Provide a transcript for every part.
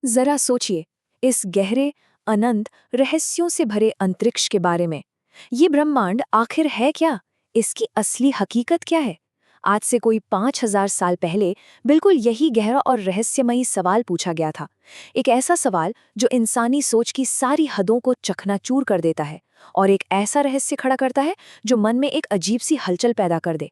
जरा सोचिए, इस गहरे, अनंत, रहस्यों से भरे अंतरिक्ष के बारे में। ये ब्रह्मांड आखिर है क्या? इसकी असली हकीकत क्या है? आज से कोई 5000 साल पहले बिल्कुल यही गहरा और रहस्यमयी सवाल पूछा गया था। एक ऐसा सवाल जो इंसानी सोच की सारी हदों को चकनाचूर कर देता है और एक ऐसा रहस्य खड़ा करता है जो मन में एक अजीब सी हलचल पैदा कर दे।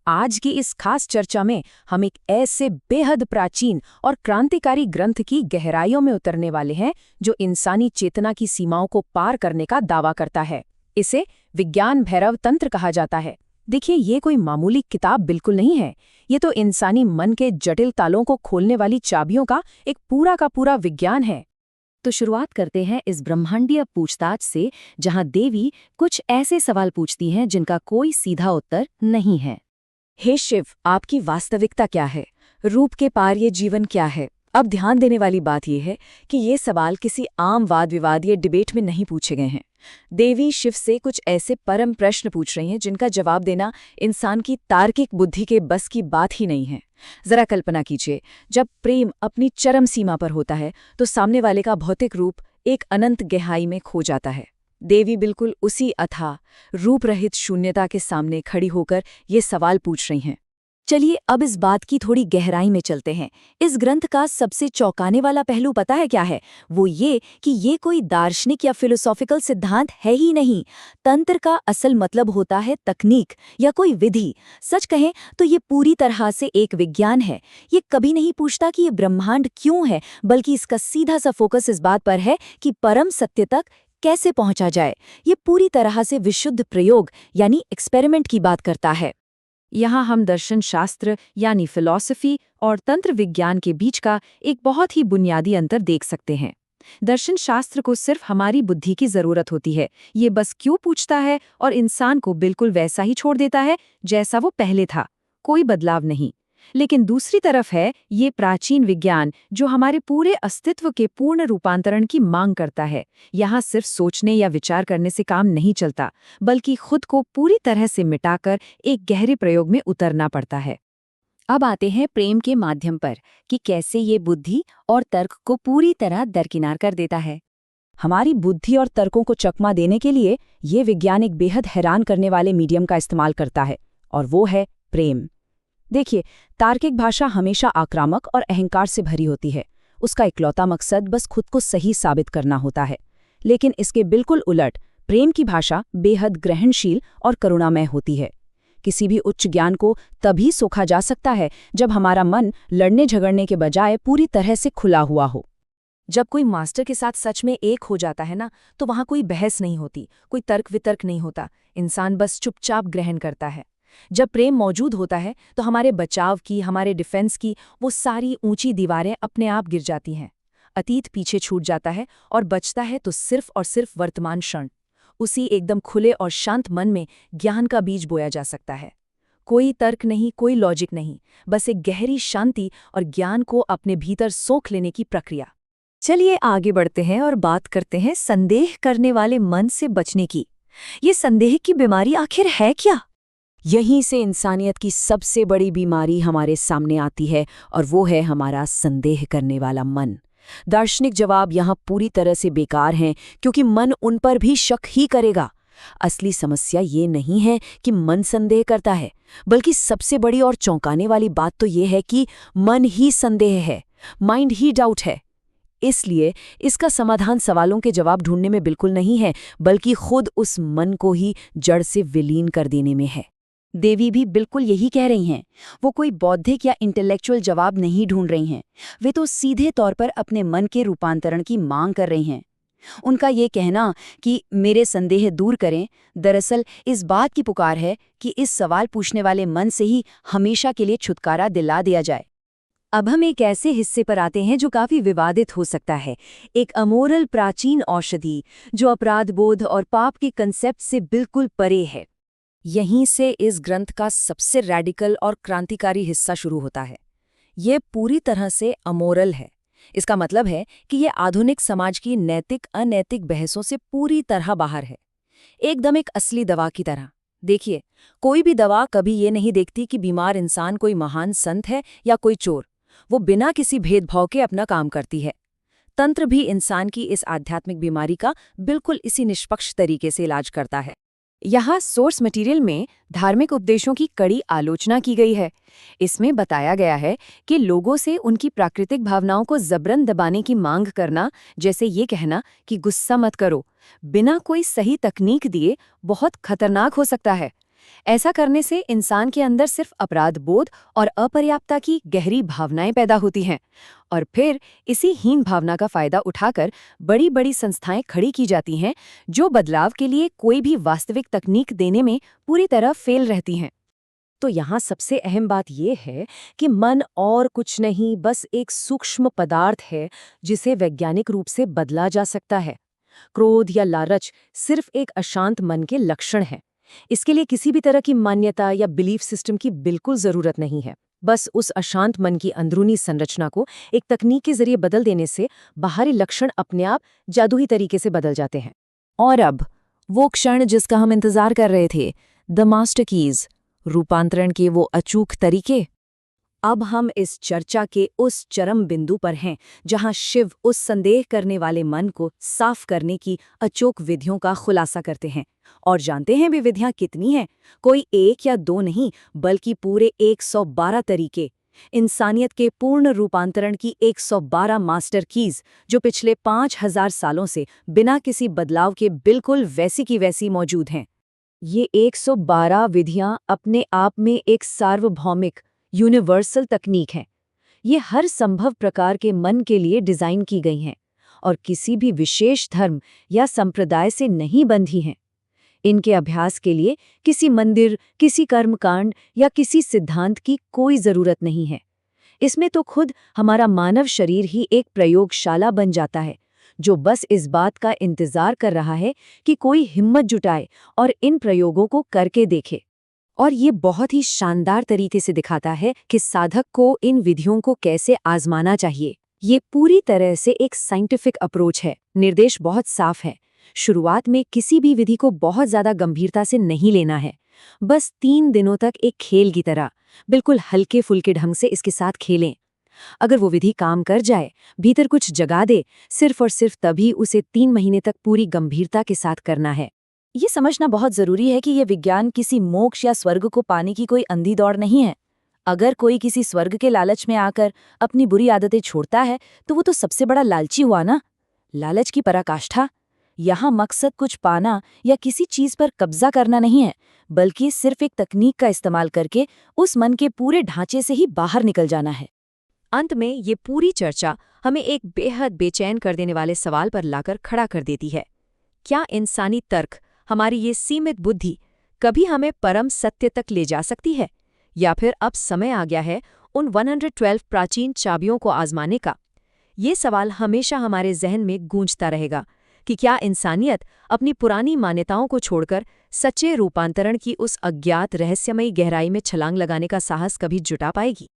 आज की इस खास चर्चा में हम एक ऐसे बेहद प्राचीन और क्रांतिकारी ग्रंथ की गहराइयों में उतरने वाले हैं जो इंसानी चेतना की सीमाओं को पार करने का दावा करता है। इसे विज्ञान भैरव तंत्र कहा जाता है। देखिए, ये कोई मामूली किताब बिल्कुल नहीं है। ये तो इंसानी मन के जटिल तालों को खोलने वाली चाबियों का एक पूरा का पूरा विज्ञान है। तो शुरुआत करते हैं इस ब्रह्मांडीय पूछताछ से, जहां देवी कुछ ऐसे सवाल पूछती हैं जिनका कोई सीधा उत्तर नहीं है। हे शिव, आपकी वास्तविकता क्या है? रूप के पार ये जीवन क्या है? अब ध्यान देने वाली बात यह है कि ये सवाल किसी आम वाद विवाद या डिबेट में नहीं पूछे गए हैं। देवी शिव से कुछ ऐसे परम प्रश्न पूछ रही हैं जिनका जवाब देना इंसान की तार्किक बुद्धि के बस की बात ही नहीं है। जरा कल्पना कीजिए, जब प्रेम अपनी चरम सीमा पर होता है तो सामने वाले का भौतिक रूप एक अनंत गहराई में खो जाता है। देवी बिल्कुल उसी अथाह, रूप रहित शून्यता के सामने खड़ी होकर ये सवाल पूछ रही हैं। चलिए अब इस बात की थोड़ी गहराई में चलते हैं। इस ग्रंथ का सबसे चौंकाने वाला पहलू पता है क्या है? वो ये कि ये कोई दार्शनिक या फिलोसॉफिकल सिद्धांत है ही नहीं। तंत्र का असल मतलब होता है तकनीक या कोई विधि। सच कहें तो ये पूरी तरह से एक विज्ञान है। ये कभी नहीं पूछता कि ये ब्रह्मांड क्यों है, बल्कि इसका सीधा सा फोकस इस बात पर है कि परम सत्य तक कैसे पहुंचा जाए। ये पूरी तरह से विशुद्ध प्रयोग यानी एक्सपेरिमेंट की बात करता है। यहाँ हम दर्शन शास्त्र यानी फिलॉसफी और तंत्र विज्ञान के बीच का एक बहुत ही बुनियादी अंतर देख सकते हैं। दर्शन शास्त्र को सिर्फ हमारी बुद्धि की जरूरत होती है। ये बस क्यों पूछता है और इंसान को बिल्कुल वैसा ही छोड़ देता है जैसा वो पहले था, कोई बदलाव नहीं। लेकिन दूसरी तरफ है ये प्राचीन विज्ञान जो हमारे पूरे अस्तित्व के पूर्ण रूपांतरण की मांग करता है। यहाँ सिर्फ सोचने या विचार करने से काम नहीं चलता, बल्कि खुद को पूरी तरह से मिटाकर एक गहरे प्रयोग में उतरना पड़ता है। अब आते हैं प्रेम के माध्यम पर कि कैसे ये बुद्धि और तर्क को पूरी तरह दरकिनार कर देता है। हमारी बुद्धि और तर्कों को चकमा देने के लिए ये विज्ञान एक बेहद हैरान करने वाले मीडियम का इस्तेमाल करता है, और वो है प्रेम। देखिए, तार्किक भाषा हमेशा आक्रामक और अहंकार से भरी होती है। उसका इकलौता मकसद बस खुद को सही साबित करना होता है। लेकिन इसके बिल्कुल उलट प्रेम की भाषा बेहद ग्रहणशील और करुणामय होती है। किसी भी उच्च ज्ञान को तभी सोखा जा सकता है जब हमारा मन लड़ने झगड़ने के बजाय पूरी तरह से खुला हुआ हो। जब कोई मास्टर के साथ सच में एक हो जाता है ना, तो वहाँ कोई बहस नहीं होती, कोई तर्क वितर्क नहीं होता। इंसान बस चुपचाप ग्रहण करता है। जब प्रेम मौजूद होता है तो हमारे बचाव की, हमारे डिफेंस की वो सारी ऊंची दीवारें अपने आप गिर जाती हैं। अतीत पीछे छूट जाता है और बचता है तो सिर्फ और सिर्फ वर्तमान क्षण। उसी एकदम खुले और शांत मन में ज्ञान का बीज बोया जा सकता है। कोई तर्क नहीं, कोई लॉजिक नहीं, बस एक गहरी शांति और ज्ञान को अपने भीतर सोख लेने की प्रक्रिया। चलिए आगे बढ़ते हैं और बात करते हैं संदेह करने वाले मन से बचने की। ये संदेह की बीमारी आखिर है क्या? यहीं से इंसानियत की सबसे बड़ी बीमारी हमारे सामने आती है, और वो है हमारा संदेह करने वाला मन। दार्शनिक जवाब यहाँ पूरी तरह से बेकार हैं, क्योंकि मन उन पर भी शक ही करेगा। असली समस्या ये नहीं है कि मन संदेह करता है, बल्कि सबसे बड़ी और चौंकाने वाली बात तो ये है कि मन ही संदेह है, माइंड ही डाउट है। इसलिए इसका समाधान सवालों के जवाब ढूंढने में बिल्कुल नहीं है, बल्कि खुद उस मन को ही जड़ से विलीन कर देने में है। देवी भी बिल्कुल यही कह रही हैं। वो कोई बौद्धिक या इंटेलेक्चुअल जवाब नहीं ढूंढ रही हैं। वे तो सीधे तौर पर अपने मन के रूपांतरण की मांग कर रही हैं। उनका ये कहना कि मेरे संदेह दूर करें, दरअसल इस बात की पुकार है कि इस सवाल पूछने वाले मन से ही हमेशा के लिए छुटकारा दिला दिया जाए। अब हम एक ऐसे हिस्से पर आते हैं जो काफी विवादित हो सकता है। एक अमोरल प्राचीन औषधि जो अपराध बोध और पाप के कंसेप्ट से बिल्कुल परे है। यहीं से इस ग्रंथ का सबसे रैडिकल और क्रांतिकारी हिस्सा शुरू होता है। ये पूरी तरह से अमोरल है। इसका मतलब है कि ये आधुनिक समाज की नैतिक अनैतिक बहसों से पूरी तरह बाहर है, एकदम एक असली दवा की तरह। देखिए, कोई भी दवा कभी ये नहीं देखती कि बीमार इंसान कोई महान संत है या कोई चोर। वो बिना किसी भेदभाव के अपना काम करती है। तंत्र भी इंसान की इस आध्यात्मिक बीमारी का बिल्कुल इसी निष्पक्ष तरीके से इलाज करता है। यहाँ सोर्स मटेरियल में धार्मिक उपदेशों की कड़ी आलोचना की गई है। इसमें बताया गया है कि लोगों से उनकी प्राकृतिक भावनाओं को जबरन दबाने की मांग करना, जैसे ये कहना कि गुस्सा मत करो, बिना कोई सही तकनीक दिए बहुत खतरनाक हो सकता है। ऐसा करने से इंसान के अंदर सिर्फ अपराध बोध और अपर्याप्तता की गहरी भावनाएं पैदा होती हैं, और फिर इसी हीन भावना का फायदा उठाकर बड़ी बड़ी संस्थाएं खड़ी की जाती हैं, जो बदलाव के लिए कोई भी वास्तविक तकनीक देने में पूरी तरह फेल रहती हैं। तो यहाँ सबसे अहम बात यह है कि मन और कुछ नहीं, बस एक सूक्ष्म पदार्थ है जिसे वैज्ञानिक रूप से बदला जा सकता है। क्रोध या लालच सिर्फ एक अशांत मन के लक्षण है। इसके लिए किसी भी तरह की मान्यता या बिलीफ सिस्टम की बिल्कुल जरूरत नहीं है। बस उस अशांत मन की अंदरूनी संरचना को एक तकनीक के जरिए बदल देने से बाहरी लक्षण अपने आप जादुई तरीके से बदल जाते हैं। और अब वो क्षण जिसका हम इंतजार कर रहे थे, द मास्टर कीज, रूपांतरण के वो अचूक तरीके। अब हम इस चर्चा के उस चरम बिंदु पर हैं जहां शिव उस संदेह करने वाले मन को साफ करने की अचूक विधियों का खुलासा करते हैं। और जानते हैं वे विधियां कितनी हैं? कोई एक या दो नहीं, बल्कि पूरे 112 तरीके। इंसानियत के पूर्ण रूपांतरण की 112 मास्टर कीज, जो पिछले 5000 सालों से बिना किसी बदलाव के बिल्कुल वैसी की वैसी मौजूद हैं। ये 112 विधियां अपने आप में एक सार्वभौमिक यूनिवर्सल तकनीक है। ये हर संभव प्रकार के मन के लिए डिजाइन की गई हैं और किसी भी विशेष धर्म या संप्रदाय से नहीं बंधी हैं। इनके अभ्यास के लिए किसी मंदिर, किसी कर्मकांड या किसी सिद्धांत की कोई जरूरत नहीं है। इसमें तो खुद हमारा मानव शरीर ही एक प्रयोगशाला बन जाता है, जो बस इस बात का इंतजार कर रहा है कि कोई हिम्मत जुटाए और इन प्रयोगों को करके देखे। और ये बहुत ही शानदार तरीके से दिखाता है कि साधक को इन विधियों को कैसे आजमाना चाहिए। ये पूरी तरह से एक साइंटिफिक अप्रोच है। निर्देश बहुत साफ है। शुरुआत में किसी भी विधि को बहुत ज्यादा गंभीरता से नहीं लेना है। बस 3 दिनों तक एक खेल की तरह बिल्कुल हल्के फुल्के ढंग से इसके साथ खेलें। अगर वो विधि काम कर जाए, भीतर कुछ जगा दे, सिर्फ और सिर्फ तभी उसे 3 महीने तक पूरी गंभीरता के साथ करना है। ये समझना बहुत जरूरी है कि ये विज्ञान किसी मोक्ष या स्वर्ग को पाने की कोई अंधी दौड़ नहीं है। अगर कोई किसी स्वर्ग के लालच में आकर अपनी बुरी आदतें छोड़ता है, तो वो तो सबसे बड़ा लालची हुआ ना। लालच की पराकाष्ठा। यहाँ मकसद कुछ पाना या किसी चीज पर कब्जा करना नहीं है, बल्कि सिर्फ एक तकनीक का इस्तेमाल करके उस मन के पूरे ढांचे से ही बाहर निकल जाना है। अंत में ये पूरी चर्चा हमें एक बेहद बेचैन कर देने वाले सवाल पर लाकर खड़ा कर देती है। क्या इंसानी तर्क, हमारी ये सीमित बुद्धि, कभी हमें परम सत्य तक ले जा सकती है? या फिर अब समय आ गया है उन 112 प्राचीन चाबियों को आजमाने का? ये सवाल हमेशा हमारे जहन में गूंजता रहेगा कि क्या इंसानियत अपनी पुरानी मान्यताओं को छोड़कर सच्चे रूपांतरण की उस अज्ञात रहस्यमयी गहराई में छलांग लगाने का साहस कभी जुटा पाएगी?